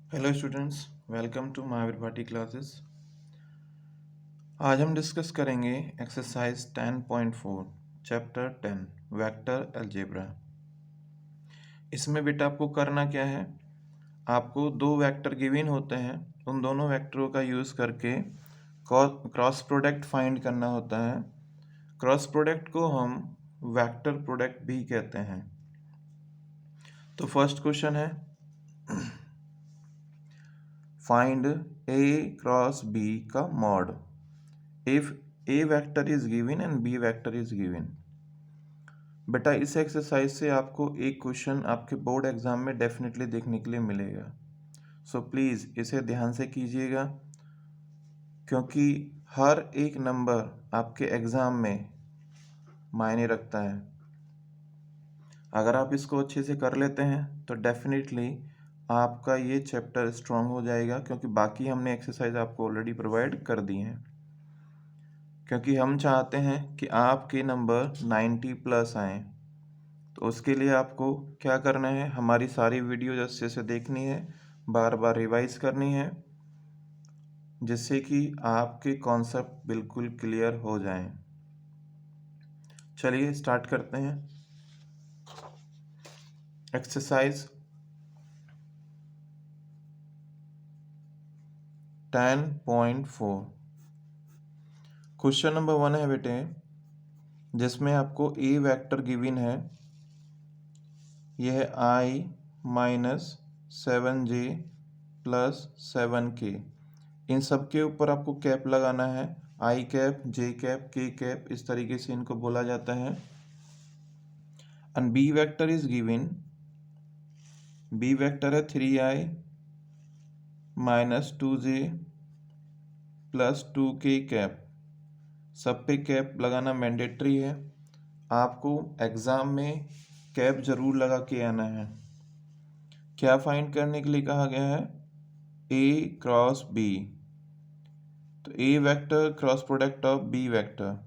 Hello students, welcome to Mahavir Bhati classes. आज हम discuss करेंगे एक्सरसाइज 10.4 चैप्टर 10 वेक्टर अलजेब्रा। इसमें बेटा आपको करना क्या है, आपको दो वेक्टर गिवन होते हैं, उन दोनों वेक्टरों का यूज़ करके क्रॉस प्रोडक्ट फाइंड करना होता है। क्रॉस प्रोडक्ट को हम वेक्टर प्रोडक्ट भी कहते हैं। तो फर्स्ट क्वेश्चन है, फाइंड A क्रॉस B का mod if A vector is given and B vector is given। बेटा इस एक्सरसाइज से आपको एक क्वेश्चन आपके बोर्ड एग्जाम में डेफिनेटली देखने के लिए मिलेगा। सो प्लीज़ इसे ध्यान से कीजिएगा, क्योंकि हर एक नंबर आपके एग्ज़ाम में मायने रखता है। अगर आप इसको अच्छे से कर लेते हैं तो डेफिनेटली आपका ये चैप्टर स्ट्रांग हो जाएगा, क्योंकि बाकी हमने एक्सरसाइज आपको ऑलरेडी प्रोवाइड कर दी हैं। क्योंकि हम चाहते हैं कि आपके नंबर 90 प्लस आएँ। तो उसके लिए आपको क्या करना है, हमारी सारी वीडियो अच्छे से देखनी है, बार बार रिवाइज करनी है, जिससे कि आपके कॉन्सेप्ट बिल्कुल क्लियर हो जाएं। चलिए स्टार्ट करते हैं। एक्सरसाइज 10.4 क्वेश्चन नंबर 1 है बेटे, जिसमें आपको ए वेक्टर गिवन है, यह है i minus 7j plus 7k। इन सब के ऊपर आपको कैप लगाना है, I cap, J cap, K cap, इस तरीके से इनको बोला जाता है। And B vector is given, B vector है 3i minus 2j plus 2k cap. सब पे कैप लगाना मैंडेटरी है, आपको एग्ज़ाम में कैप जरूर लगा के आना है। क्या फाइंड करने के लिए कहा गया है, ए क्रॉस बी। तो A vector cross product of B vector,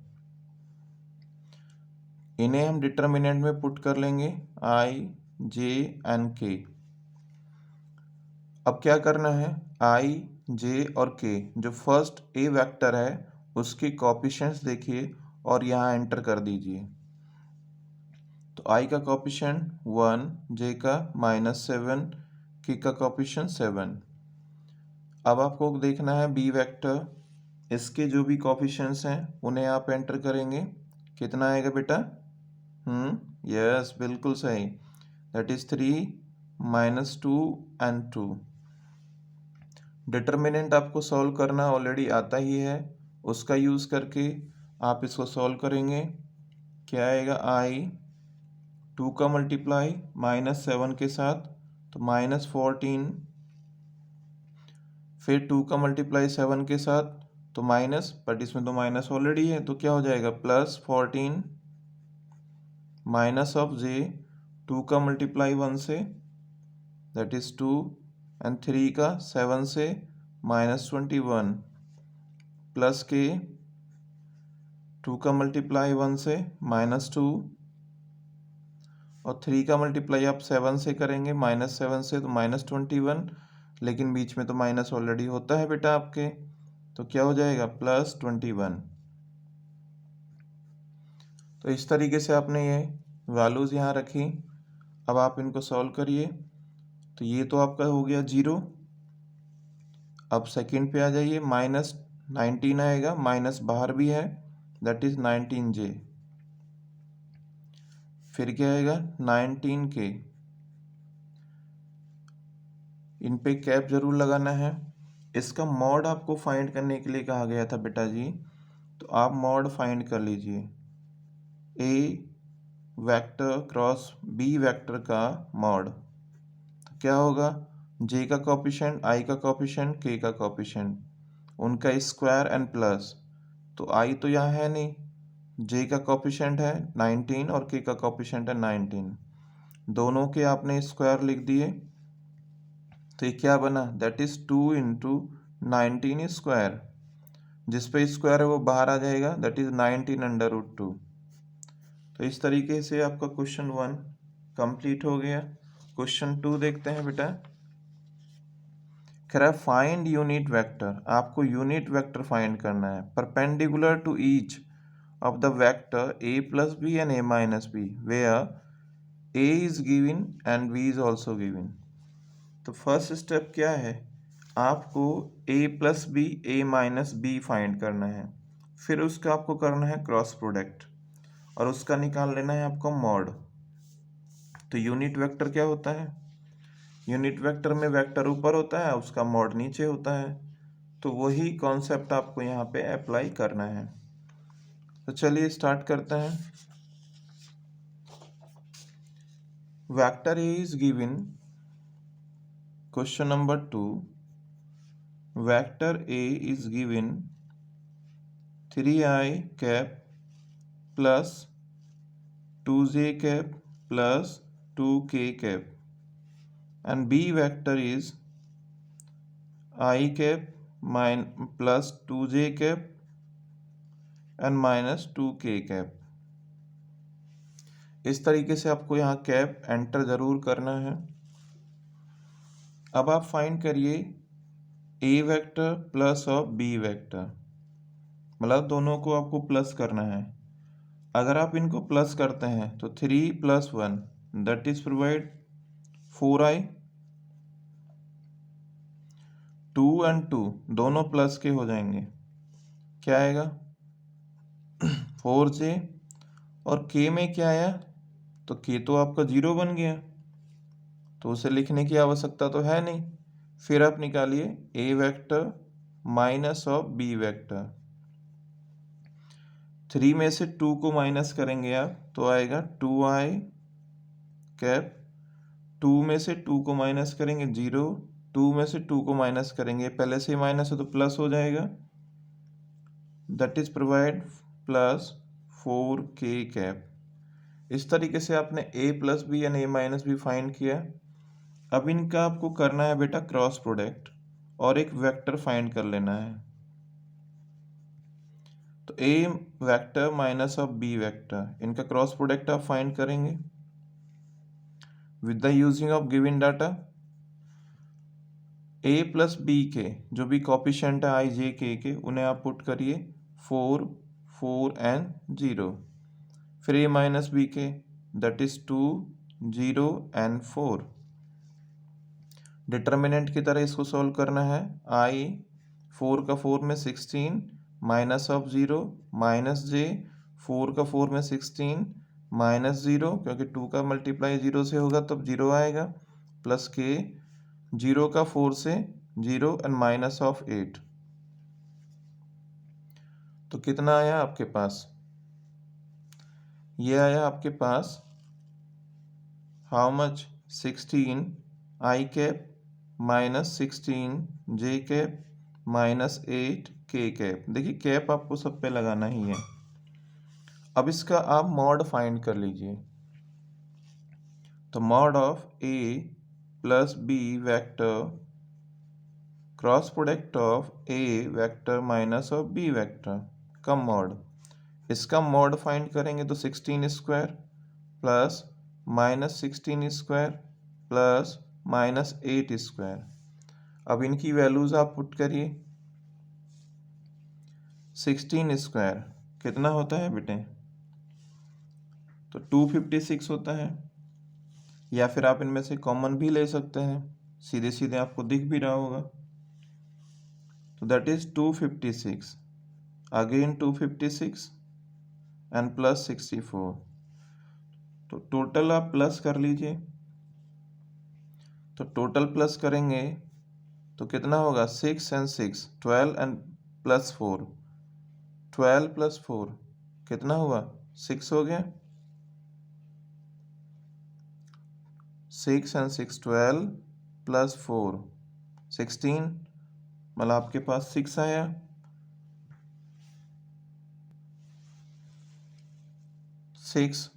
इन्हें हम डिटर्मिनेंट में पुट कर लेंगे, आई जे एंड के। अब क्या करना है, आई जे और के, जो फर्स्ट ए वेक्टर है उसके कोएफिशिएंट्स देखिए और यहाँ एंटर कर दीजिए। तो आई का कोएफिशिएंट 1, जे का -7, के का कोएफिशिएंट 7। अब आपको देखना है बी वेक्टर, इसके जो भी कोएफिशिएंट्स हैं उन्हें आप एंटर करेंगे। कितना आएगा बेटा, यस बिल्कुल सही, दैट इज 3 -2 एंड 2। डिटर्मिनेंट आपको सॉल्व करना ऑलरेडी आता ही है, उसका यूज़ करके आप इसको सॉल्व करेंगे। क्या आएगा, आई 2 का मल्टीप्लाई -7 के साथ तो -14, फिर 2 का मल्टीप्लाई 7 के साथ तो माइनस, बट इसमें तो माइनस ऑलरेडी है तो क्या हो जाएगा, +14 माइनस ऑफ जे, 2 का multiply 1 say that is 2 and 3 का 7 से -21 प्लस के, 2 का मल्टीप्लाई 1 से -2 और 3 का मल्टीप्लाई आप 7 से करेंगे, -7 से तो -21, लेकिन बीच में तो माइनस ऑलरेडी होता है बेटा आपके, तो क्या हो जाएगा +21। तो इस तरीके से आपने ये वैल्यूज़ यहाँ रखी। अब आप इनको सॉल्व करिए, तो ये तो आपका हो गया 0। अब सेकंड पे आ जाइए, -19 आएगा, माइनस बाहर भी है, दैट इज 19j। फिर क्या आएगा, 19k। इन पे कैप जरूर लगाना है। इसका मॉड आपको फाइंड करने के लिए कहा गया था बेटा जी, तो आप मॉड फाइंड कर लीजिए, A vector cross B vector का मॉड। तो क्या होगा, जे का कोएफिशिएंट, आई का कोएफिशिएंट, के का कोएफिशिएंट, उनका स्क्वायर एंड प्लस। तो आई तो यहाँ है नहीं, जे का कोएफिशिएंट है 19 और के का कोएफिशिएंट है 19, दोनों के आपने स्क्वायर लिख दिए। तो ये क्या बना, दैट इज 2 इंटू 19 स्क्वायर, जिस पे स्क्वायर है वो बाहर आ जाएगा, दैट इज 19/√2। तो इस तरीके से आपका क्वेश्चन 1 कंप्लीट हो गया। क्वेश्चन 2 देखते हैं बेटा। कह रहा है फाइंड यूनिट वेक्टर, आपको यूनिट वेक्टर फाइंड करना है perpendicular to each of the vector a plus B and a minus B where a is given and b is also given. तो फर्स्ट स्टेप क्या है, आपको a plus B a minus B find करना है, फिर उसका आपको करना है क्रॉस प्रोडक्ट और उसका निकाल लेना है आपको मॉड। तो यूनिट वेक्टर क्या होता है, यूनिट वेक्टर में वेक्टर ऊपर होता है, उसका मॉड नीचे होता है। तो वही कॉन्सेप्ट आपको यहाँ पे अप्लाई करना है। तो चलिए स्टार्ट करते हैं। Vector A is given, question number 2, vector A is given 3i cap plus 2j cap plus 2k cap and b vector is I cap plus 2j cap and minus 2k cap। इस तरीके से आपको यहाँ cap enter जरूर करना है। अब आप फाइंड करिए a vector plus of b vector, मतलब दोनों को आपको प्लस करना है। अगर आप इनको प्लस करते हैं तो 3 plus 1 that is provide 4i, 2 and 2 दोनों प्लस के हो जाएंगे, क्या आएगा 4j, और k में क्या आया, तो k तो आपका 0 बन गया, तो उसे लिखने की आवश्यकता तो है नहीं। फिर आप निकालिए a vector minus of b vector, 3 में से 2 को माइनस करेंगे आप तो आएगा 2i कैप, 2 में से 2 को माइनस करेंगे 0, 2 में से 2 को माइनस करेंगे, पहले से माइनस है तो प्लस हो जाएगा, that is provide plus 4k cap. इस तरीके से आपने a plus B and a minus B find किया। अब इनका आपको करना है बेटा क्रॉस प्रोडक्ट और एक वेक्टर फाइंड कर लेना है। तो a vector minus of b vector, इनका क्रॉस प्रोडक्ट आप फाइंड करेंगे with the using of given data. a plus B के जो भी कॉपिशेंट है i j k के, उन्हें आप पुट करिए 4 4 एंड 0, फिर a माइनस बी के दैट इज 2 0 एंड 4। डिटर्मिनेंट की तरह इसको सॉल्व करना है। i 4 का 4 में 16 माइनस ऑफ 0 माइनस j, 4 का 4 में 16 माइनस 0, क्योंकि 2 का मल्टीप्लाई 0 से होगा तब 0 आएगा, प्लस k 0 का 4 से 0 एंड माइनस ऑफ 8। तो कितना आया आपके पास, ये आया आपके पास how much 16 i cap minus 16 j cap minus 8 k cap. देखिए कैप आपको सब पे लगाना ही है। अब इसका आप मॉड फाइंड कर लीजिए। तो mod of a plus b vector cross product of a vector minus of b vector का मॉड, इसका मॉड फाइंड करेंगे तो 16 square plus minus 16 square plus minus 8 square. अब इनकी वैल्यूज आप पुट करिए। 16 स्क्वायर कितना होता है बेटे, तो 256 होता है, या फिर आप इनमें से कॉमन भी ले सकते हैं, सीधे सीधे आपको दिख भी रहा होगा। तो that is 256, again 256 and plus 64। तो टोटल आप प्लस कर लीजिए। तो टोटल प्लस करेंगे तो कितना होगा 6 एंड 6 12 एंड प्लस 4, 12 प्लस 4 कितना हुआ 6 हो गया, 6 एंड 6 12 प्लस 4 16, मतलब आपके पास 6 आया। 6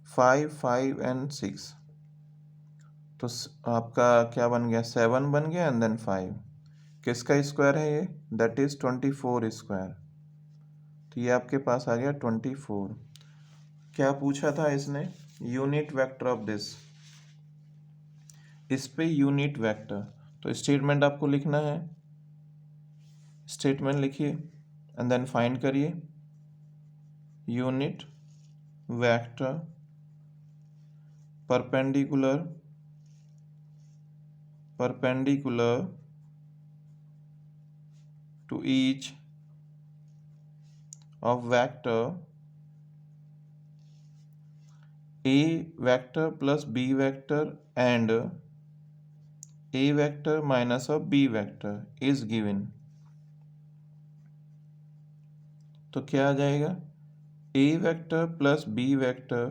5 5 एंड 6, तो आपका क्या बन गया 7 बन गया एंड देन 5। किसका स्क्वायर है ये, दैट इज 24 स्क्वायर। तो ये आपके पास आ गया 24। क्या पूछा था इसने, यूनिट वेक्टर ऑफ दिस, इस पे यूनिट वेक्टर। तो स्टेटमेंट आपको लिखना है, स्टेटमेंट लिखिए एंड देन फाइंड करिए unit vector perpendicular to each of vector a vector plus b vector and a vector minus of b vector is given। तो क्या आ जाएगा, a vector plus b vector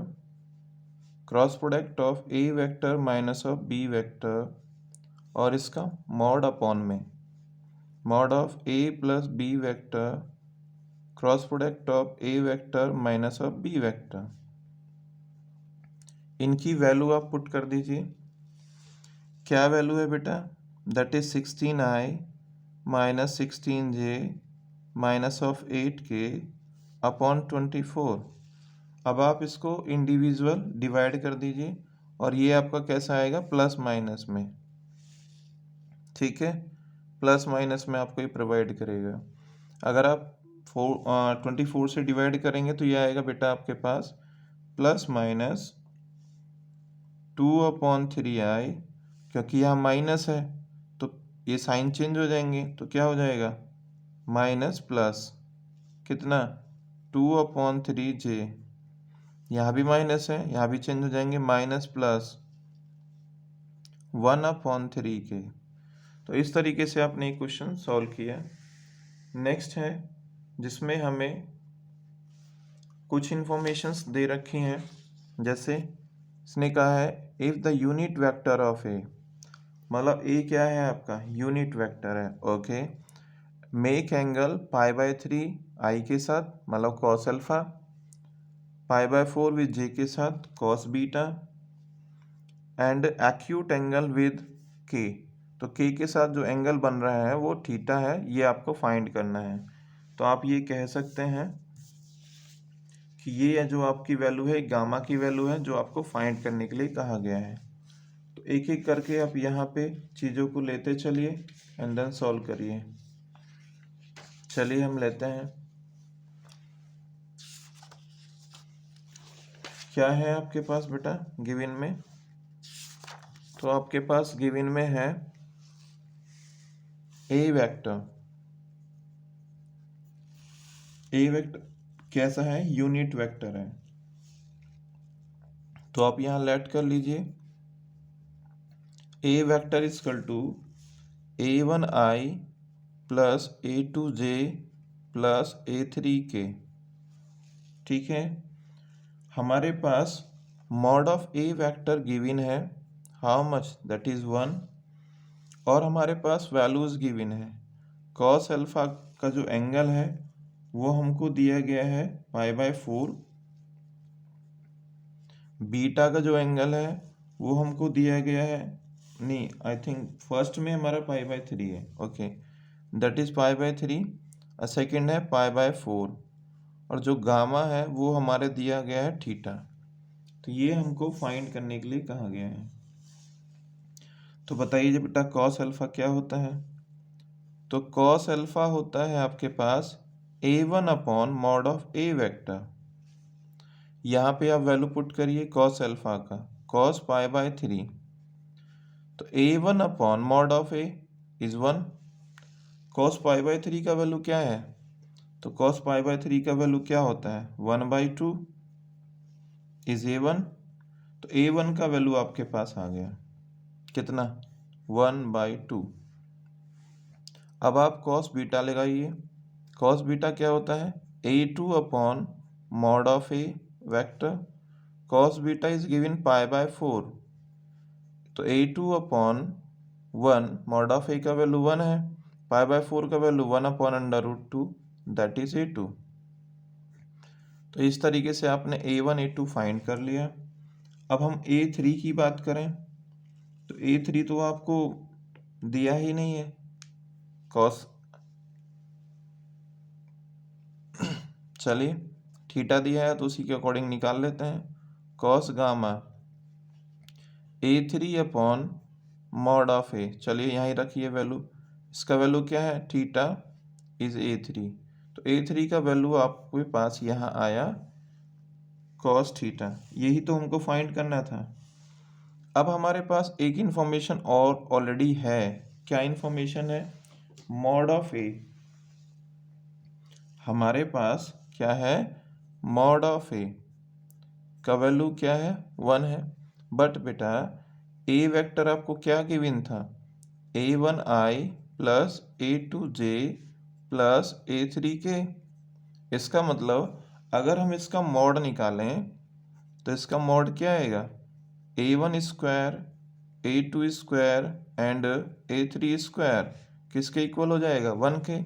cross product of a vector minus of b vector और इसका mod upon में mod of a plus b vector cross product of a vector minus of b vector. इनकी value आप put कर दीजिए। क्या value है बेटा, that is 16i minus 16j minus of 8k upon 24। अब आप इसको इंडिविजुअल डिवाइड कर दीजिए और ये आपका कैसा आएगा, प्लस माइनस में। ठीक है, प्लस माइनस में आपको ये प्रोवाइड करेगा। अगर आप 24 से डिवाइड करेंगे तो ये आएगा बेटा आपके पास प्लस माइनस 2/3i, क्योंकि यहाँ माइनस है तो ये साइन चेंज हो जाएंगे, तो क्या हो जाएगा माइनस प्लस कितना 2/3j, यहाँ भी माइनस है, यहाँ भी चेंज हो जाएंगे, माइनस प्लस 1/3k। तो इस तरीके से आपने एक क्वेश्चन सॉल्व किया। नेक्स्ट है जिसमें हमें कुछ इंफॉर्मेशंस दे रखी हैं, जैसे इसने कहा है if the unit vector of A, मतलब ए क्या है आपका, यूनिट वेक्टर है। ओके, मेक एंगल π/3 आई के साथ मतलब कॉस अल्फा, π/4 विद जे के साथ cos beta and acute angle with के, तो के के साथ जो एंगल बन रहा है वो थीटा है, ये आपको फाइंड करना है। तो आप ये कह सकते हैं कि ये जो आपकी वैल्यू है गामा की वैल्यू है जो आपको फाइंड करने के लिए कहा गया है। तो एक एक करके आप यहाँ पे चीज़ों को लेते चलिए एंड देन सॉल्व करिए। चलिए हम लेते हैं, क्या है आपके पास बेटा गिवन में, तो आपके पास गिवन में है ए वेक्टर कैसा है, यूनिट वेक्टर है। तो आप यहाँ लेट कर लीजिए A vector equal to a1i plus a2j plus a3k। ठीक है, हमारे पास mod of A vector given है हाउ मच, दैट इज 1, और हमारे पास वैल्यूज गिवन है। कॉस अल्फा का जो एंगल है वो हमको दिया गया है π/4, बीटा का जो एंगल है वो हमको दिया गया है, नहीं आई थिंक फर्स्ट में हमारा π/3 है, ओके दैट इज π/3 और सेकेंड है π/4, और जो गामा है वो हमारे दिया गया है थीटा। तो ये हमको फाइंड करने के लिए कहा गया है। तो बताइए बेटा कॉस अल्फा क्या होता है, तो कॉस अल्फा होता है आपके पास a1 upon mod of A vector. यहाँ पे आप वैल्यू पुट करिए कॉस अल्फा का, कॉस π/3, तो a1 upon mod of A is 1। Cos π/3 का वैल्यू क्या है, तो कॉस π/3 का वैल्यू क्या होता है 1/2 इज a1, तो a1 का वैल्यू आपके पास आ गया कितना 1/2। अब आप कॉस बीटा लगाइए, कॉस बीटा क्या होता है a2 upon mod of A vector, cos beta is given π/4, तो a2 अपॉन 1 मॉड ऑफ ए का वैल्यू 1 है, π/4 का वैल्यू 1/√2 दैट इज a2। तो इस तरीके से आपने a1 a2 फाइंड कर लिया। अब हम a3 की बात करें तो a3 तो आपको दिया ही नहीं है, कॉस चलिए थीटा दिया है तो उसी के अकॉर्डिंग निकाल लेते हैं। Cos gamma a3 upon mod of A, चलिए यहाँ ही रखिए वैल्यू। इसका वैल्यू क्या है, थीटा इज A3। तो A3 का वैल्यू आपके पास यहाँ आया कॉस थीटा, यही तो हमको फाइंड करना था। अब हमारे पास एक इंफॉर्मेशन और ऑलरेडी है। क्या इंफॉर्मेशन है, मॉड ऑफ ए। हमारे पास क्या है, मॉड ऑफ ए का वैल्यू क्या है, 1 है। बट बेटा ए वेक्टर आपको क्या गिवन था, A1i plus A2j plus A3k। इसका मतलब अगर हम इसका मॉड निकालें तो इसका मॉड क्या आएगा, A1 square A2 square and A3 square किसके इक्वल हो जाएगा, 1 के।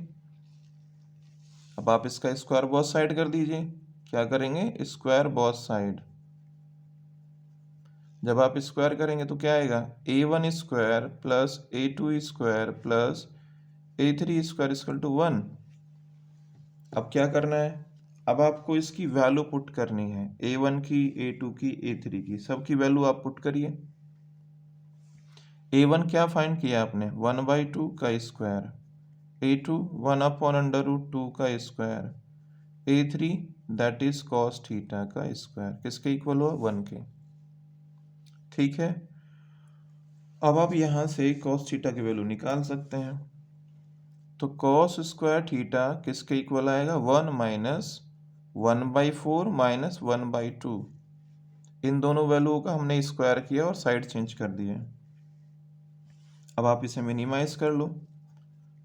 अब आप इसका स्क्वायर बोथ साइड कर दीजिए। क्या करेंगे, स्क्वायर बोथ साइड। जब आप स्क्वायर करेंगे तो क्या आएगा, A1 square plus A2 square plus A3 square equal to 1। अब क्या करना है, अब आपको इसकी वैल्यू पुट करनी है, A1 की, A2 की, A3 की, सबकी वैल्यू आप पुट करिए। A1 क्या फाइंड किया आपने, 1/2 का स्क्वायर, A2 1/√2 का square, A3 that is cos theta का स्क्वायर, किसके इक्वल हुआ, 1 के। ठीक है, अब आप यहाँ से कॉस थीटा की वैल्यू निकाल सकते हैं। तो कॉस स्क्वायर थीटा किसके इक्वल आएगा, 1 माइनस 1/4 माइनस 1/2। इन दोनों वैल्यूओं का हमने स्क्वायर किया और साइड चेंज कर दिया। अब आप इसे मिनिमाइज कर लो।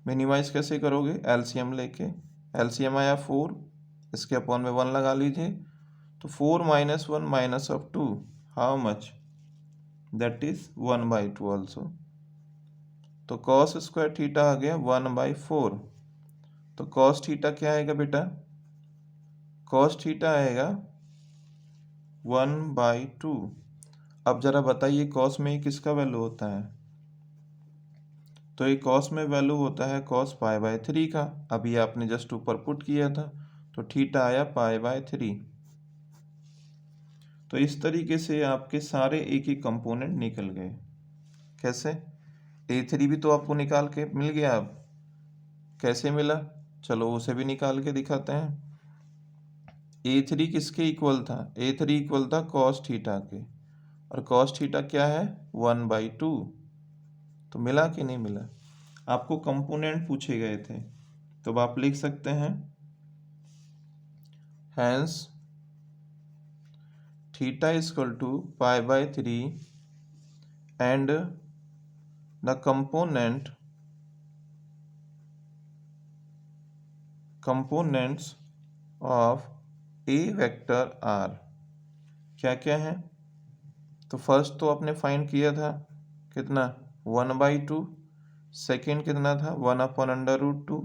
मिनिमाइज कैसे करोगे, एलसीएम लेके। एलसीएम आया 4, इसके अपॉन में 1 लगा लीजिए। तो 4 minus 1 minus of 2, how much, that is 1/2 also. तो कॉस स्क्वायर थीटा आ गया 1/4। तो कॉस थीटा क्या आएगा बेटा, कॉस थीटा आएगा 1/2। अब जरा बताइए कॉस में किसका वैल्यू होता है, तो ये कॉस में वैल्यू होता है कॉस π/3 का। अभी आपने जस्ट ऊपर पुट किया था, तो थीटा आया π/3। तो इस तरीके से आपके सारे एक ही कंपोनेंट निकल गए। कैसे, A3 भी तो आपको निकाल के मिल गया। अब कैसे मिला, चलो उसे भी निकाल के दिखाते हैं। A3 किसके इक्वल था, A3 इक्वल था कॉस थीटा के, और कॉस थीटा क्या है, 1/2। तो मिला कि नहीं मिला, आपको कंपोनेंट पूछे गए थे, तो अब आप लिख सकते हैं hence theta equal to π/3 and the components of A vector are क्या क्या है। तो फर्स्ट तो आपने फाइंड किया था कितना, 1/2। सेकेंड कितना था, 1/√2।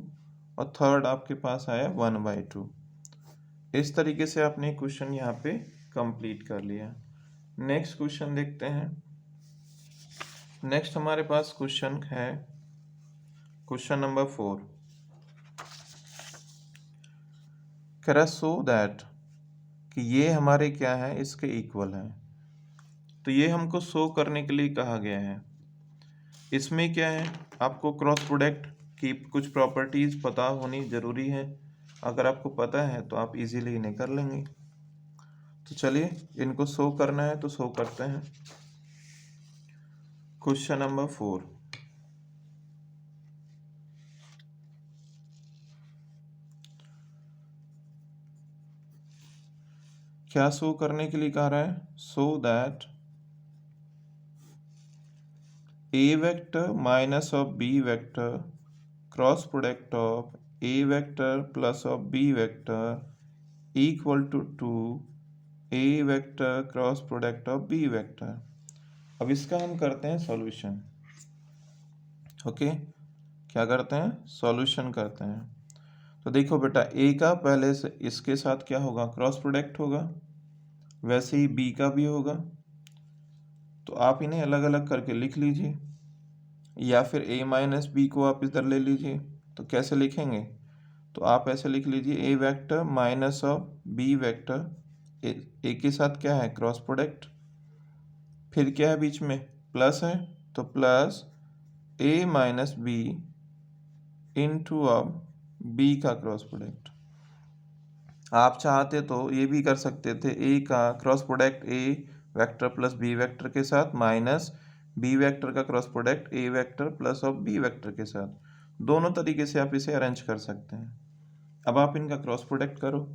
और थर्ड आपके पास आया 1/2। इस तरीके से आपने क्वेश्चन यहाँ पे कंप्लीट कर लिया। नेक्स्ट क्वेश्चन देखते हैं। नेक्स्ट हमारे पास क्वेश्चन है क्वेश्चन नंबर 4। कह रहा सो दैट कि ये हमारे क्या है, इसके इक्वल है। तो ये हमको शो करने के लिए कहा गया है। इसमें क्या है, आपको क्रॉस प्रोडक्ट की कुछ प्रॉपर्टीज पता होनी जरूरी है। अगर आपको पता है तो आप इजीली इन्हें कर लेंगे। तो चलिए इनको शो करना है तो शो करते हैं। Question number 4। क्या शो करने के लिए कह रहा है, so that A vector minus of B vector cross product of A vector plus of B vector equal to A vector cross product of B vector. अब इसका हम करते हैं सॉल्यूशन। ओके, क्या करते हैं, सॉल्यूशन करते हैं। तो देखो बेटा, A का पहले से इसके साथ क्या होगा, क्रॉस प्रोडक्ट होगा, वैसे ही B का भी होगा। तो आप इन्हें अलग अलग करके लिख लीजिए, या फिर A माइनस बी को आप इधर ले लीजिए। तो कैसे लिखेंगे, तो आप ऐसे लिख लीजिए A vector minus of B vector, A के साथ क्या है, क्रॉस प्रोडक्ट, फिर क्या है बीच में, प्लस है, तो प्लस ए माइनस बी इंटू अब बी का क्रॉस प्रोडक्ट। आप चाहते तो ये भी कर सकते थे, ए का cross product A vector plus B vector के साथ माइनस बी वेक्टर का cross product A vector plus of B vector के साथ। दोनों तरीके से आप इसे अरेंज कर सकते हैं। अब आप इनका क्रॉस प्रोडक्ट करो।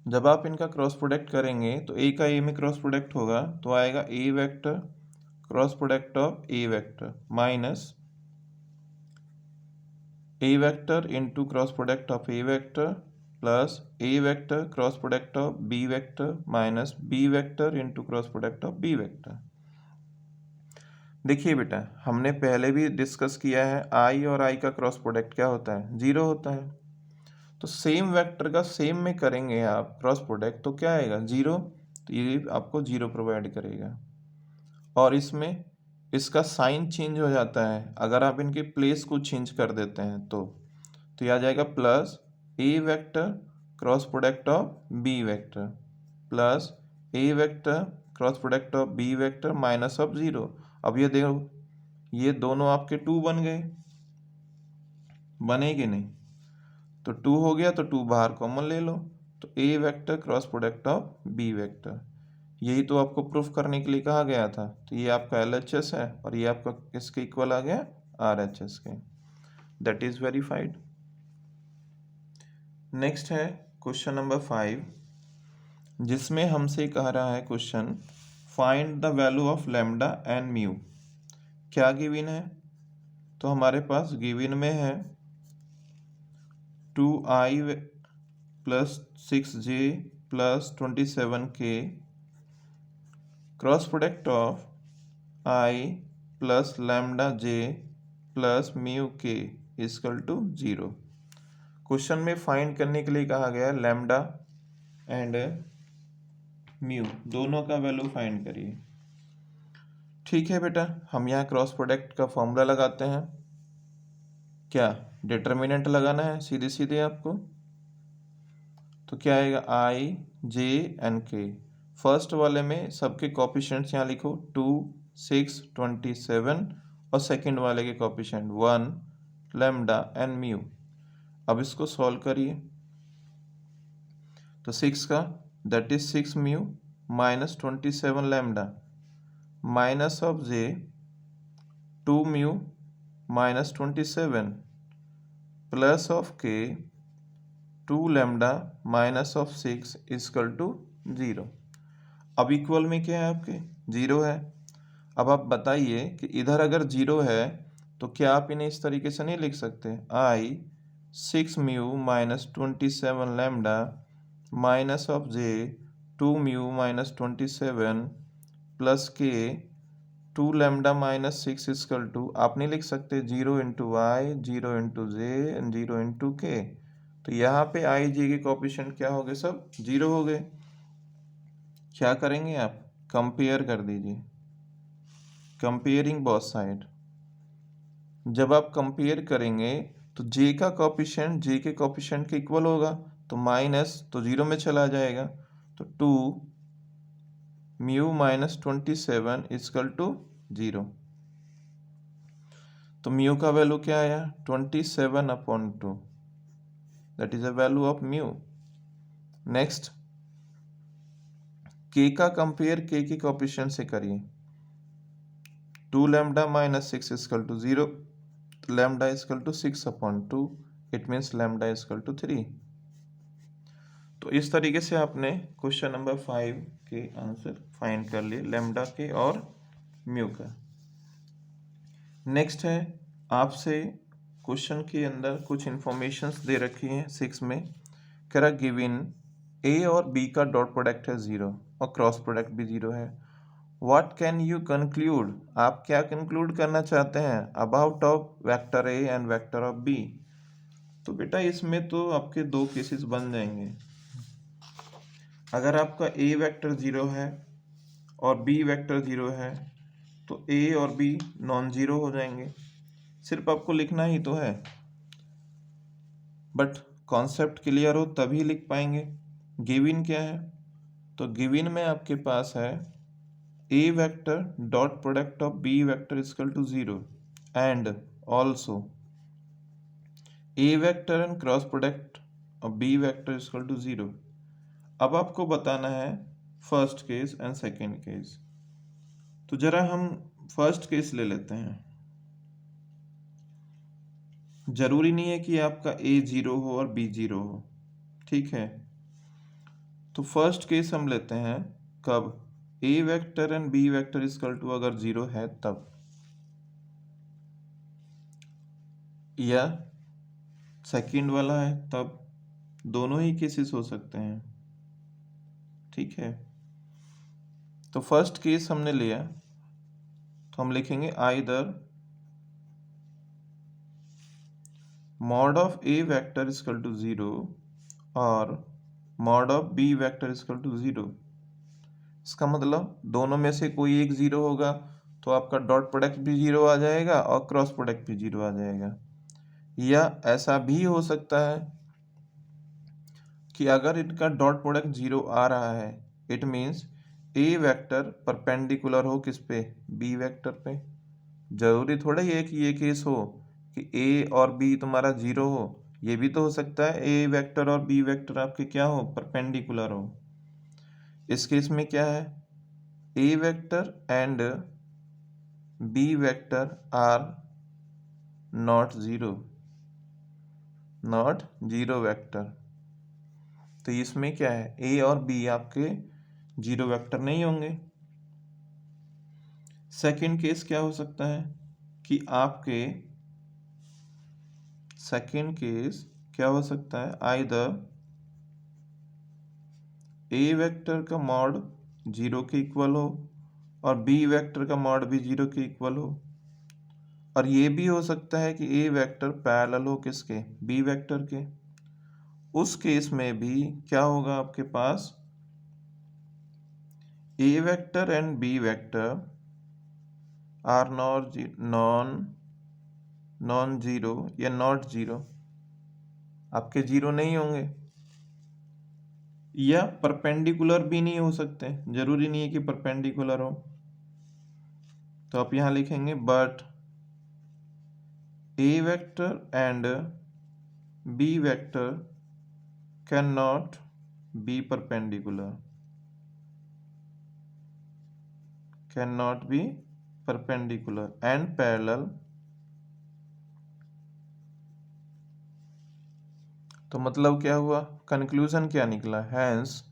जब आप इनका क्रॉस प्रोडक्ट करेंगे तो ए का ए में क्रॉस प्रोडक्ट होगा तो आएगा A vector cross product of A vector minus A vector into cross product of A vector plus A vector cross product of B vector minus B vector into cross product of B vector. देखिए बेटा, हमने पहले भी discuss किया है आई और आई का cross product क्या होता है, जीरो होता है। तो सेम वेक्टर का सेम में करेंगे आप क्रॉस प्रोडक्ट तो क्या आएगा, जीरो। तो ये आपको जीरो प्रोवाइड करेगा। और इसमें इसका साइन चेंज हो जाता है अगर आप इनके प्लेस को चेंज कर देते हैं तो ये आ जाएगा plus A vector cross product of B vector plus A vector cross product of B vector minus of zero. अब ये देखो, ये दोनों आपके टू बन गए, बने कि नहीं? तो टू हो गया तो टू बाहर कॉमन ले लो, तो A vector cross product of B vector. यही तो आपको प्रूफ करने के लिए कहा गया था। तो ये आपका LHS है और ये आपका किसके इक्वल आ गया, RHS के। That is verified. नेक्स्ट है क्वेश्चन नंबर 5, जिसमें हमसे कह रहा है question find the value of lambda and mu. क्या गिवन है? तो हमारे पास गिवन में है 2i plus 6j plus 27k cross product of i plus lambda j plus mu k equal to 0। Question में फाइंड करने के लिए कहा गया लैम्डा एंड म्यू दोनों का वैल्यू फाइंड करिए। ठीक है बेटा, हम यहाँ क्रॉस प्रोडक्ट का फॉर्मूला लगाते हैं। क्या डिटर्मिनेंट लगाना है सीधे सीधे आपको। तो क्या आएगा, i j and k। First वाले में सबके कोफिशिएंट्स यहाँ लिखो 2 6 27 और सेकंड वाले के कोफिशिएंट 1 लैम्डा एंड म्यू। अब इसको सॉल्व करिए। तो 6 का that is 6 mu minus 27 lambda minus of j 2 mu minus 27 plus of k 2 lambda minus of 6 equal to 0। अब इक्वल में क्या है आपके, 0 है। अब आप बताइए कि इधर अगर 0 है तो क्या आप इन्हें इस तरीके से नहीं लिख सकते, i 6 mu minus 27 lambda minus of j 2 mu minus 27 plus k 2 lambda minus 6 equal to, आप नहीं लिख सकते 0 into Y 0 into J and 0 into K. तो यहाँ पे आई जे के कोफिशिएंट क्या हो गए, सब 0 हो गए। क्या करेंगे आप, कंपेयर कर दीजिए, कंपेयरिंग बोथ साइड। जब आप कंपेयर करेंगे तो जे का कोफिशिएंट जे के कोफिशिएंट के इक्वल होगा, तो माइनस तो 0 में चला जाएगा। तो 2 म्यू माइनस 27 इक्वल टू 0। तो म्यू का वैल्यू क्या आया, 27/2, that is a value of mu. Next K का कंपेयर के की कोफिशिएंट से करिए। 2 lambda minus 6 equal to 0, lambda equal to 6/2, it means lambda equal to 3। तो इस तरीके से आपने क्वेश्चन नंबर 5 के आंसर फाइंड कर लिए लैम्डा के और म्यू का। नेक्स्ट है, आपसे क्वेश्चन के अंदर कुछ इंफॉर्मेशंस दे रखी हैं 6 में। कह रहा गिवन ए और बी का डॉट प्रोडक्ट है 0 और क्रॉस प्रोडक्ट भी 0 है। व्हाट कैन यू कंक्लूड, आप क्या कंक्लूड करना चाहते हैं about of vector A and vector of B. तो बेटा इसमें तो आपके दो केसेस बन जाएंगे। अगर आपका ए वेक्टर 0 है और बी वेक्टर 0 है तो ए और बी नॉन जीरो हो जाएंगे। सिर्फ आपको लिखना ही तो है, बट कॉन्सेप्ट क्लियर हो तभी लिख पाएंगे। गिवन क्या है, तो गिवन में आपके पास है A vector dot product of B vector is equal to 0 and also A vector and cross product of B vector is equal to 0। अब आपको बताना है first case and second case. तो जरा हम फर्स्ट केस ले लेते हैं। जरूरी नहीं है कि आपका ए 0 हो और बी 0 हो, ठीक है। तो फर्स्ट केस हम लेते हैं कब A vector and B vector is equal to अगर 0 है तब, या सेकंड वाला है तब, दोनों ही केसेस हो सकते हैं, ठीक है। तो फर्स्ट केस हमने लिया तो हम लिखेंगे either mod of A vector is equal to 0 और mod of B vector is equal to 0। इसका मतलब दोनों में से कोई एक 0 होगा तो आपका डॉट प्रोडक्ट भी 0 आ जाएगा और क्रॉस प्रोडक्ट भी 0 आ जाएगा। या ऐसा भी हो सकता है कि अगर इनका डॉट प्रोडक्ट 0 आ रहा है, it means A vector perpendicular हो किस पे, बी वेक्टर पे। जरूरी थोड़ा ही है कि ये केस हो कि ए और बी तुम्हारा 0 हो, ये भी तो हो सकता है ए वेक्टर और बी वेक्टर आपके क्या हो, परपेंडिकुलर हो। इस केस में क्या है, A vector and B vector are not zero vector. तो इसमें क्या है, ए और बी आपके 0 वेक्टर नहीं होंगे। सेकंड केस क्या हो सकता है कि आपके सेकंड केस क्या हो सकता है, आइदर ए वेक्टर का मॉड 0 के इक्वल हो और बी वेक्टर का मॉड भी 0 के इक्वल हो। और ये भी हो सकता है कि ए वेक्टर पैरेलल हो किसके, बी वेक्टर के। उस केस में भी क्या होगा आपके पास, A vector and B vector are non zero या नॉट जीरो, आपके 0 नहीं होंगे। या परपेंडिकुलर भी नहीं हो सकते, जरूरी नहीं है कि परपेंडिकुलर हो। तो आप यहां लिखेंगे but A vector and B vector can not be perpendicular, and parallel। तो मतलब क्या हुआ, कंक्लूजन क्या निकला, hence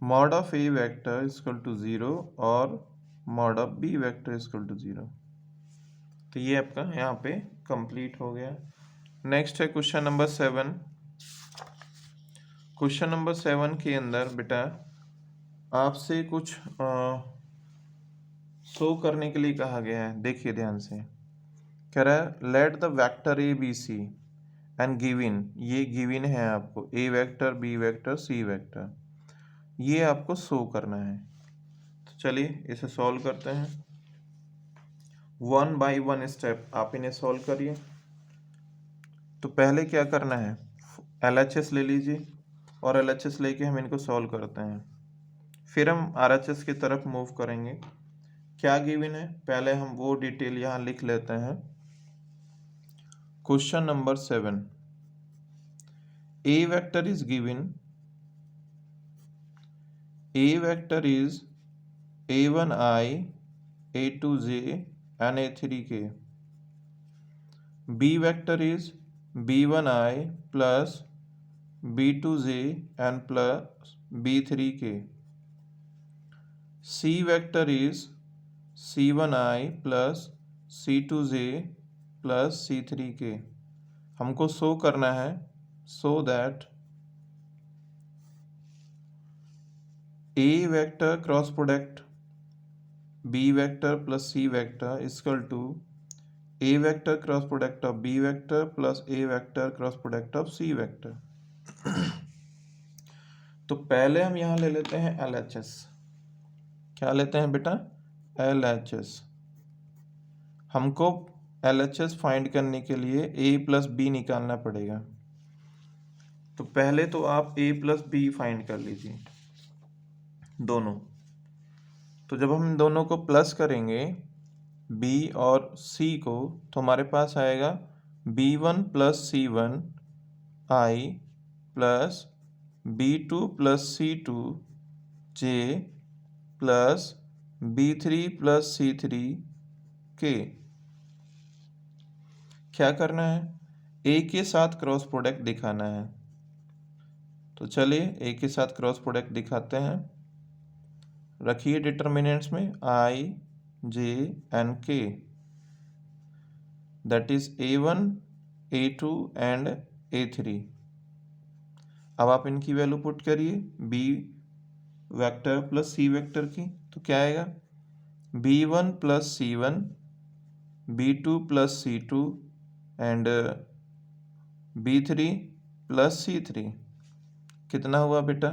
mod of A vector is equal to 0 और mod of B vector is equal to 0। तो ये आपका यहाँ पे कंप्लीट हो गया। नेक्स्ट है क्वेश्चन नंबर 7। क्वेश्चन नंबर 7 के अंदर बेटा आपसे कुछ शो करने के लिए कहा गया है। देखिए ध्यान से, कह रहा है let the vector A B C and given, ये गिवन है आपको, A vector B vector C vector, ये आपको शो करना है। तो चलिए इसे सॉल्व करते हैं, 1 बाय 1 स्टेप आप इन्हें सॉल्व करिए। तो पहले क्या करना है, LHS ले लीजिए और LHS लेके हम इनको सॉल्व करते हैं, फिर हम RHS की तरफ मूव करेंगे। क्या गिवन है पहले हम वो डिटेल यहाँ लिख लेते हैं। Question number 7, A vector is given, A vector is a1i a2j and a3k, b vector is b1i plus b2j and plus b3k, c vector is c1i plus c2j plus c3k। हमको show करना है so that a vector cross product b vector plus c vector is equal to a vector cross product of b vector plus a vector cross product of c vector। तो पहले हम यहाँ ले लेते हैं LHS। क्या लेते हैं बेटा, LHS। हमको LHS फाइंड करने के लिए a प्लस बी निकालना पड़ेगा। तो पहले तो आप a प्लस बी फाइंड कर लीजिए दोनों। तो जब हम इन दोनों को प्लस करेंगे b और c को, तो हमारे पास आएगा b1 plus c1 i plus b2 plus c2 j plus b3 plus c3 k। क्या करना है? a के साथ क्रॉस प्रोडक्ट दिखाना है। तो चलिए a के साथ क्रॉस प्रोडक्ट दिखाते हैं। रखिए डिटर्मिनेंट्स में i, j and k, that is a1, a2 and a3। अब आप इनकी वैल्यू पुट करिए b vector plus c vector की, तो क्या आएगा? b1 plus c1, b2 plus c2 and b3 plus c3। कितना हुआ बेटा?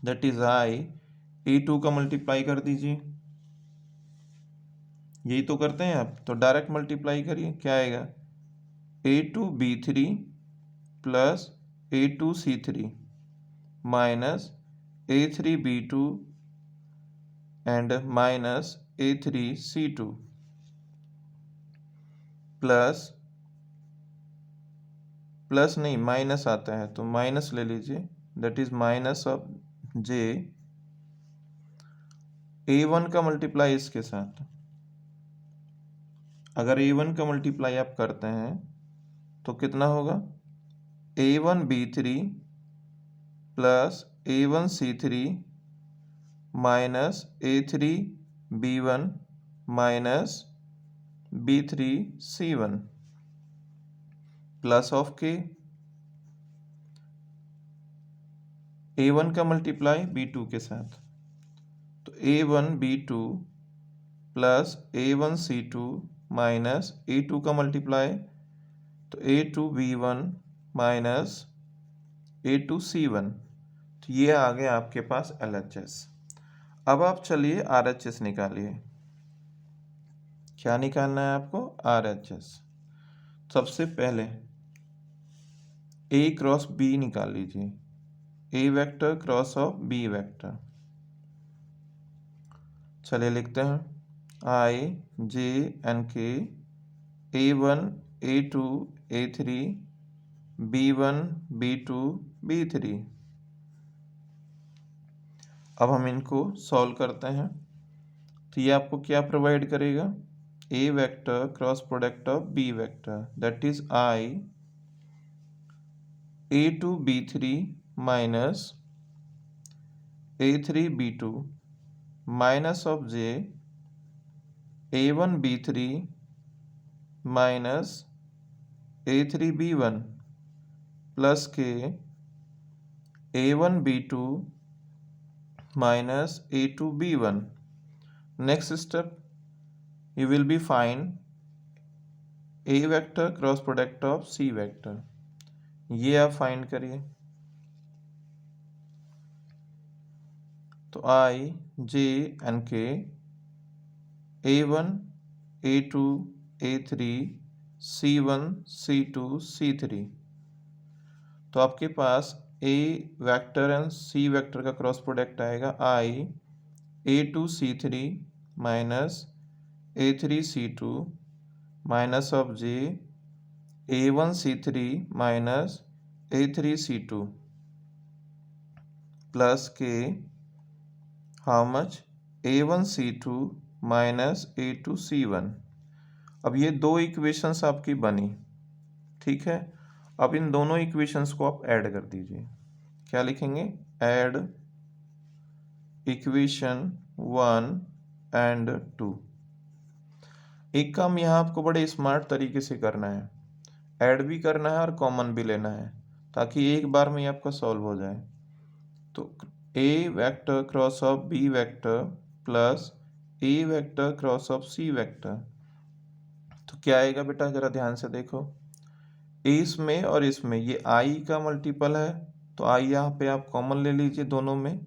दैट इज i, a2 का मल्टीप्लाई कर दीजिए। यही तो करते हैं आप, तो डायरेक्ट मल्टीप्लाई करिए। क्या आएगा? a2 b3 plus a2 c3 minus a3 b2 and minus a3 c2 plus नहीं माइनस आता है तो माइनस ले लीजिए, that is minus of j, a1 का मल्टीप्लाई इसके साथ। अगर a1 का मल्टीप्लाई आप करते हैं तो कितना होगा? a1 b3 plus a1 c3 minus a3 b1 minus b3 c1 plus of k, a1 का मल्टीप्लाई b2 के साथ, तो a1 b2 plus a1 c2 minus a2 का मल्टीप्लाई, तो a2 b1 minus a2 c1। तो ये आ गया आपके पास LHS। अब आप चलिए RHS निकालिए। क्या निकालना है आपको? RHS। सबसे पहले a क्रॉस b निकाल लीजिए, a vector cross of b vector. चलिए लिखते हैं i, j and k, a1, a2, a3, b1, b2, b3। अब हम इनको सॉल्व करते हैं, तो ये आपको क्या प्रोवाइड करेगा? a vector cross product of b vector, that is i a2 b3 minus a3 b2 minus of j a1 b3 minus a3 b1 plus के a1 b2 minus a2 b1। next step you will be find a vector cross product of c vector। ये आप find करिए, तो i, j and k, a1, a2, a3, c1, c2, c3। तो आपके पास a vector and c vector का cross product आएगा i a2 c3 minus a3 c2 minus of j a1 c3 minus a3 c2 plus k how much a1 c2 minus a2 c1। अब ये दो equations आपकी बनी, ठीक है। अब इन दोनों इक्वेशंस को आप ऐड कर दीजिए। क्या लिखेंगे? Add equation 1 and 2। एक काम यहाँ आपको बड़े स्मार्ट तरीके से करना है, ऐड भी करना है और कॉमन भी लेना है, ताकि एक बार में ही आपका सॉल्व हो जाए। तो a vector cross of b vector plus a vector cross of c vector, तो क्या आएगा बेटा? जरा ध्यान से देखो, इसमें और इसमें ये i का मल्टीपल है, तो i यहाँ पे आप कॉमन ले लीजिए दोनों में।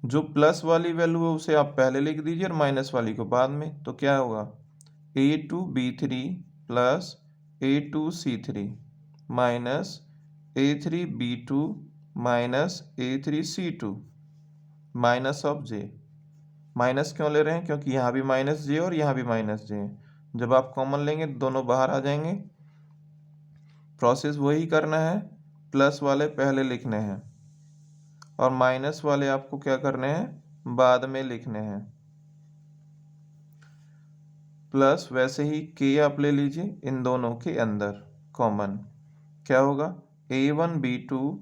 जो प्लस वाली वैल्यू है उसे आप पहले लिख दीजिए और माइनस वाली को बाद में। तो क्या होगा? a2 b3 plus a2 c3 minus a3 b2 minus a3 c2 minus of J. Minus क्यों ले रहे हैं? क्योंकि यहाँ भी माइनस जे और यहाँ भी माइनस जे है। जब आप कॉमन लेंगे दोनों बाहर आ जाएंगे। प्रोसेस वही करना है, प्लस वाले पहले लिखने हैं और माइनस वाले आपको क्या करने हैं? बाद में लिखने हैं। प्लस वैसे ही के आप ले लीजिए इन दोनों के अंदर कॉमन। क्या होगा? a1b2